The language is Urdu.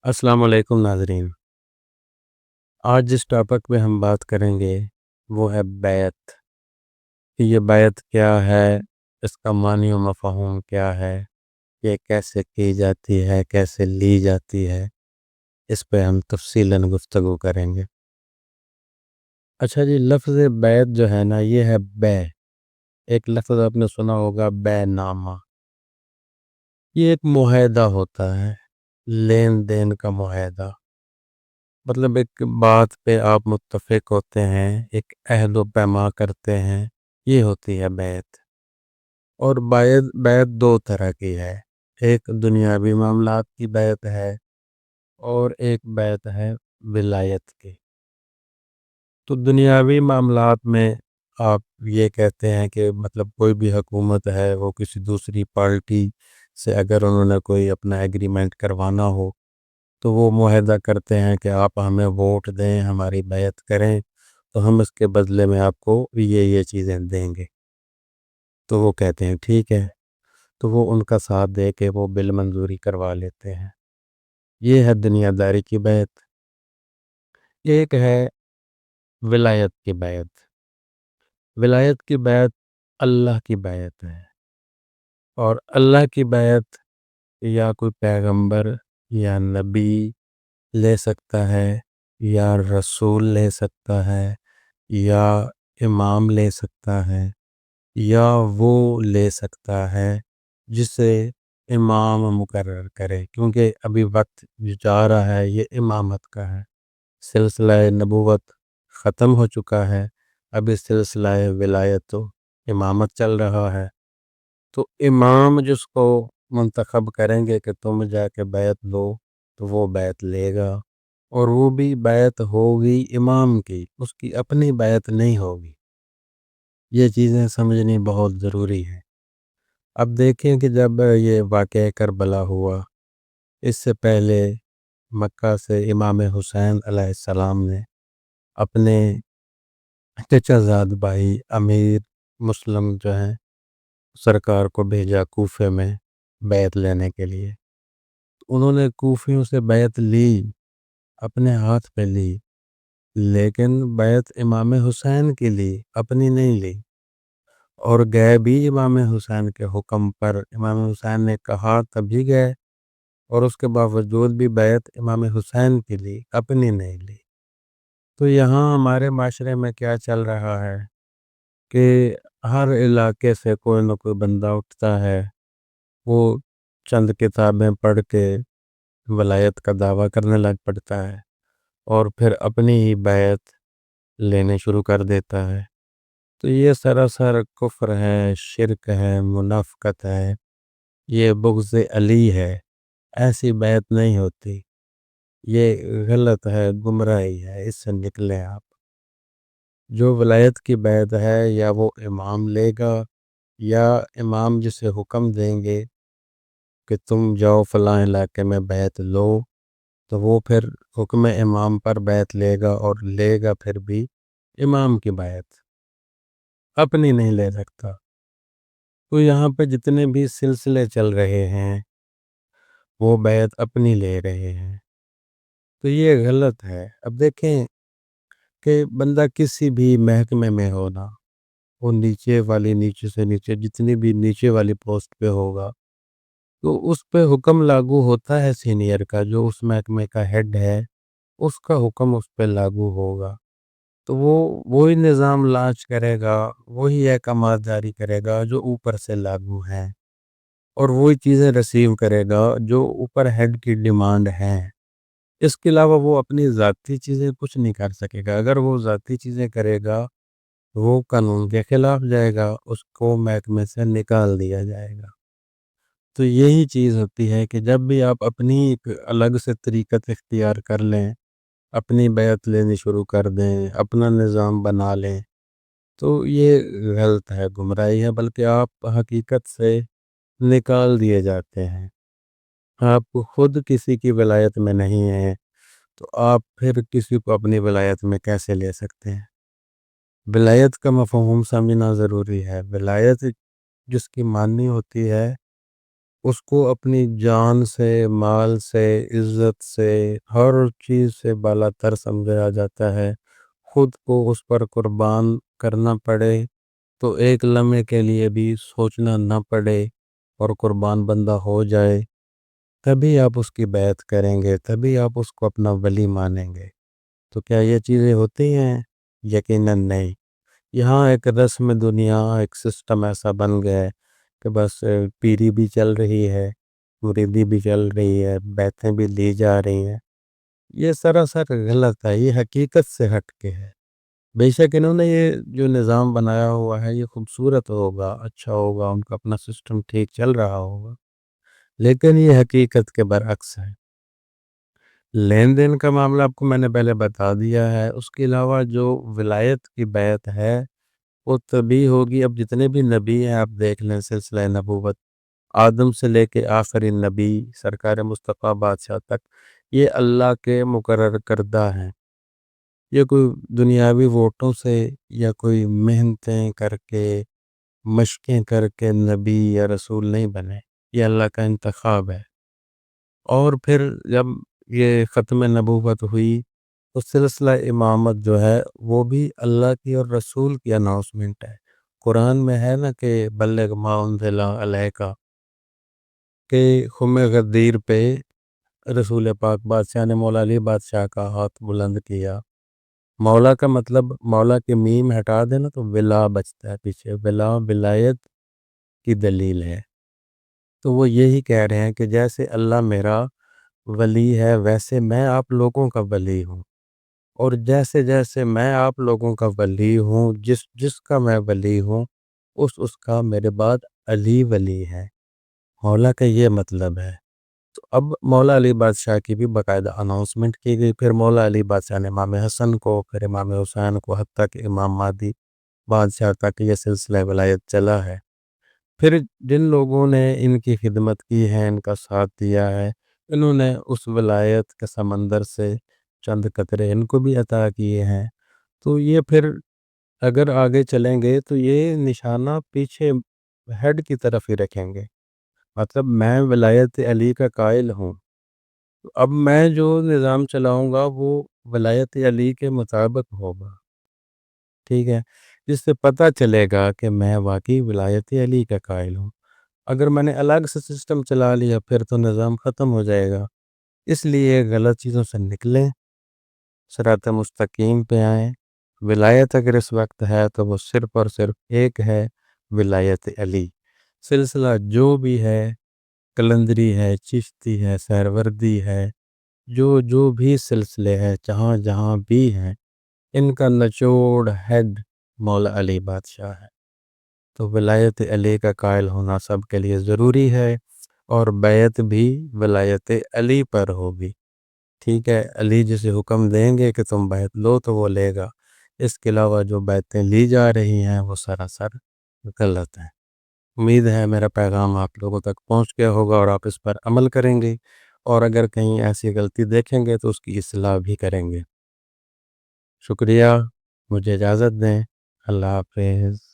السلام علیکم ناظرین۔ آج جس ٹاپک پہ ہم بات کریں گے وہ ہے بیعت کہ یہ بیعت کیا ہے، اس کا معنی و مفہوم کیا ہے، یہ کیسے کی جاتی ہے، کیسے لی جاتی ہے، اس پہ ہم تفصیلاً گفتگو کریں گے۔ اچھا جی، لفظ بیعت جو ہے نا، یہ ہے ایک لفظ آپ نے سنا ہوگا، بے نامہ۔ یہ ایک معاہدہ ہوتا ہے، لین دین کا معاہدہ، مطلب ایک بات پہ آپ متفق ہوتے ہیں، ایک عہد و پیما کرتے ہیں، یہ ہوتی ہے بیعت۔ اور بیعت دو طرح کی ہے، ایک دنیاوی معاملات کی بیعت ہے اور ایک بیعت ہے ولایت کی۔ تو دنیاوی معاملات میں آپ یہ کہتے ہیں کہ مطلب کوئی بھی حکومت ہے، وہ کسی دوسری پارٹی سے اگر انہوں نے کوئی اپنا ایگریمنٹ کروانا ہو تو وہ معاہدہ کرتے ہیں کہ آپ ہمیں ووٹ دیں، ہماری بیعت کریں، تو ہم اس کے بدلے میں آپ کو یہ چیزیں دیں گے۔ تو وہ کہتے ہیں ٹھیک ہے، تو وہ ان کا ساتھ دے کے وہ بل منظوری کروا لیتے ہیں۔ یہ ہے دنیا داری کی بیعت۔ ایک ہے ولایت کی بیعت۔ ولایت کی بیعت اللہ کی بیعت ہے، اور اللہ کی بیعت یا کوئی پیغمبر یا نبی لے سکتا ہے، یا رسول لے سکتا ہے، یا امام لے سکتا ہے، یا وہ لے سکتا ہے جسے امام مقرر کرے، کیونکہ ابھی وقت جو جا رہا ہے یہ امامت کا ہے۔ سلسلہ نبوت ختم ہو چکا ہے، ابھی سلسلہ ولایت و امامت چل رہا ہے۔ تو امام جس کو منتخب کریں گے کہ تم جا کے بیعت لو، تو وہ بیعت لے گا، اور وہ بھی بیعت ہوگی امام کی، اس کی اپنی بیعت نہیں ہوگی۔ یہ چیزیں سمجھنی بہت ضروری ہے۔ اب دیکھیں کہ جب یہ واقعہ کربلا ہوا، اس سے پہلے مکہ سے امام حسین علیہ السلام نے اپنے چچا زاد بھائی امیر مسلم جو ہیں سرکار کو بھیجا کوفے میں بیعت لینے کے لیے۔ انہوں نے کوفیوں سے بیعت لی، اپنے ہاتھ پہ لی، لیکن بیعت امام حسین کی لی، اپنی نہیں لی، اور گئے بھی امام حسین کے حکم پر۔ امام حسین نے کہا تبھی گئے، اور اس کے باوجود بھی بیعت امام حسین کی لی، اپنی نہیں لی۔ تو یہاں ہمارے معاشرے میں کیا چل رہا ہے کہ ہر علاقے سے کوئی نہ کوئی بندہ اٹھتا ہے، وہ چند کتابیں پڑھ کے ولایت کا دعویٰ کرنے لگ پڑتا ہے، اور پھر اپنی ہی بیعت لینے شروع کر دیتا ہے۔ تو یہ سراسر کفر ہے، شرک ہے، منافقت ہے، یہ بغض علی ہے۔ ایسی بیعت نہیں ہوتی، یہ غلط ہے، گمراہی ہے، اس سے نکلیں آپ۔ جو ولایت کی بیعت ہے، یا وہ امام لے گا، یا امام جسے حکم دیں گے کہ تم جاؤ فلاں علاقے میں بیعت لو، تو وہ پھر حکم امام پر بیعت لے گا، اور لے گا پھر بھی امام کی بیعت، اپنی نہیں لے سکتا۔ تو یہاں پہ جتنے بھی سلسلے چل رہے ہیں وہ بیعت اپنی لے رہے ہیں، تو یہ غلط ہے۔ اب دیکھیں کہ بندہ کسی بھی محکمے میں ہونا، وہ نیچے سے نیچے جتنی بھی نیچے والی پوسٹ پہ ہوگا، تو اس پہ حکم لاگو ہوتا ہے سینئر کا، جو اس محکمے کا ہیڈ ہے، اس کا حکم اس پہ لاگو ہوگا۔ تو وہ وہی نظام لانچ کرے گا، وہی احکامات جاری کرے گا جو اوپر سے لاگو ہیں، اور وہی چیزیں ریسیو کرے گا جو اوپر ہیڈ کی ڈیمانڈ ہیں۔ اس کے علاوہ وہ اپنی ذاتی چیزیں کچھ نہیں کر سکے گا۔ اگر وہ ذاتی چیزیں کرے گا، وہ قانون کے خلاف جائے گا، اس کو محکمے سے نکال دیا جائے گا۔ تو یہی چیز ہوتی ہے کہ جب بھی آپ اپنی ایک الگ سے طریقت اختیار کر لیں، اپنی بیعت لینی شروع کر دیں، اپنا نظام بنا لیں، تو یہ غلط ہے، گمراہی ہے، بلکہ آپ حقیقت سے نکال دیے جاتے ہیں۔ آپ خود کسی کی ولایت میں نہیں ہیں، تو آپ پھر کسی کو اپنی ولایت میں کیسے لے سکتے ہیں؟ ولایت کا مفہوم سمجھنا ضروری ہے۔ ولایت جس کی معنی ہوتی ہے اس کو اپنی جان سے، مال سے، عزت سے، ہر چیز سے بالا تر سمجھا جاتا ہے۔ خود کو اس پر قربان کرنا پڑے تو ایک لمحے کے لیے بھی سوچنا نہ پڑے اور قربان بندہ ہو جائے، تبھی آپ اس کی بیعت کریں گے، تبھی آپ اس کو اپنا ولی مانیں گے۔ تو کیا یہ چیزیں ہوتی ہیں؟ یقیناً نہیں۔ یہاں ایک رسم دنیا، ایک سسٹم ایسا بن گیا ہے کہ بس پیری بھی چل رہی ہے، مریدی بھی چل رہی ہے، بیعتیں بھی لی جا رہی ہیں۔ یہ سراسر غلط ہے، یہ حقیقت سے ہٹ کے ہے۔ بے شک انہوں نے یہ جو نظام بنایا ہوا ہے یہ خوبصورت ہوگا، اچھا ہوگا، ان کا اپنا سسٹم ٹھیک چل رہا ہوگا، لیکن یہ حقیقت کے برعکس ہے۔ لین دین کا معاملہ آپ کو میں نے پہلے بتا دیا ہے۔ اس کے علاوہ جو ولایت کی بیعت ہے وہ تبھی ہوگی، اب جتنے بھی نبی ہیں آپ دیکھ لیں، سلسلہ نبوت آدم سے لے کے آخری نبی سرکار مصطفیٰ بادشاہ تک، یہ اللہ کے مقرر کردہ ہیں۔ یہ کوئی دنیاوی ووٹوں سے یا کوئی محنتیں کر کے، مشقیں کر کے نبی یا رسول نہیں بنے، یہ اللہ کا انتخاب ہے۔ اور پھر جب یہ ختم نبوت ہوئی تو سلسلہ امامت جو ہے وہ بھی اللہ کی اور رسول کی اناؤنسمنٹ ہے۔ قرآن میں ہے نا کہ بلغ ما انزل الیک، کہ خم غدیر پہ رسول پاک بادشاہ نے مولا علی بادشاہ کا ہاتھ بلند کیا۔ مولا کا مطلب مولا کے میم ہٹا دینا تو ولا بچتا ہے پیچھے، ولا ولایت کی دلیل ہے۔ تو وہ یہی کہہ رہے ہیں کہ جیسے اللہ میرا ولی ہے ویسے میں آپ لوگوں کا ولی ہوں، اور جیسے جیسے میں آپ لوگوں کا ولی ہوں، جس جس کا میں ولی ہوں، اس کا میرے بعد علی ولی ہے۔ مولا کا یہ مطلب ہے۔ تو اب مولا علی بادشاہ کی بھی باقاعدہ اناؤنسمنٹ کی گئی، پھر مولا علی بادشاہ نے امام حسن کو، پھر امام حسین کو، حتیٰ کہ امام مہدی بادشاہ تک یہ سلسلہ ولایت چلا ہے۔ پھر جن لوگوں نے ان کی خدمت کی ہے، ان کا ساتھ دیا ہے، انہوں نے اس ولایت کے سمندر سے چند قطرے ان کو بھی عطا کیے ہیں۔ تو یہ پھر اگر آگے چلیں گے تو یہ نشانہ پیچھے ہیڈ کی طرف ہی رکھیں گے۔ مطلب میں ولایت علی کا قائل ہوں، تو اب میں جو نظام چلاؤں گا وہ ولایت علی کے مطابق ہوگا، ٹھیک ہے، جس سے پتہ چلے گا کہ میں واقعی ولایت علی کا قائل ہوں۔ اگر میں نے الگ سے سسٹم چلا لیا پھر تو نظام ختم ہو جائے گا۔ اس لیے غلط چیزوں سے نکلیں، صراط مستقیم پہ آئیں۔ ولایت اگر اس وقت ہے تو وہ صرف اور صرف ایک ہے، ولایت علی۔ سلسلہ جو بھی ہے، کلندری ہے، چشتی ہے، سہروردی ہے، جو بھی سلسلے ہیں جہاں جہاں بھی ہیں، ان کا نچوڑ ہیڈ مولا علی بادشاہ ہے۔ تو ولایت علی کا قائل ہونا سب کے لیے ضروری ہے، اور بیعت بھی ولایت علی پر ہوگی، ٹھیک ہے۔ علی جسے حکم دیں گے کہ تم بیعت لو تو وہ لے گا۔ اس کے علاوہ جو بیعتیں لی جا رہی ہیں وہ سراسر غلط ہیں۔ امید ہے میرا پیغام آپ لوگوں تک پہنچ گیا ہوگا اور آپ اس پر عمل کریں گے، اور اگر کہیں ایسی غلطی دیکھیں گے تو اس کی اصلاح بھی کریں گے۔ شکریہ، مجھے اجازت دیں۔ اللہ حافظ۔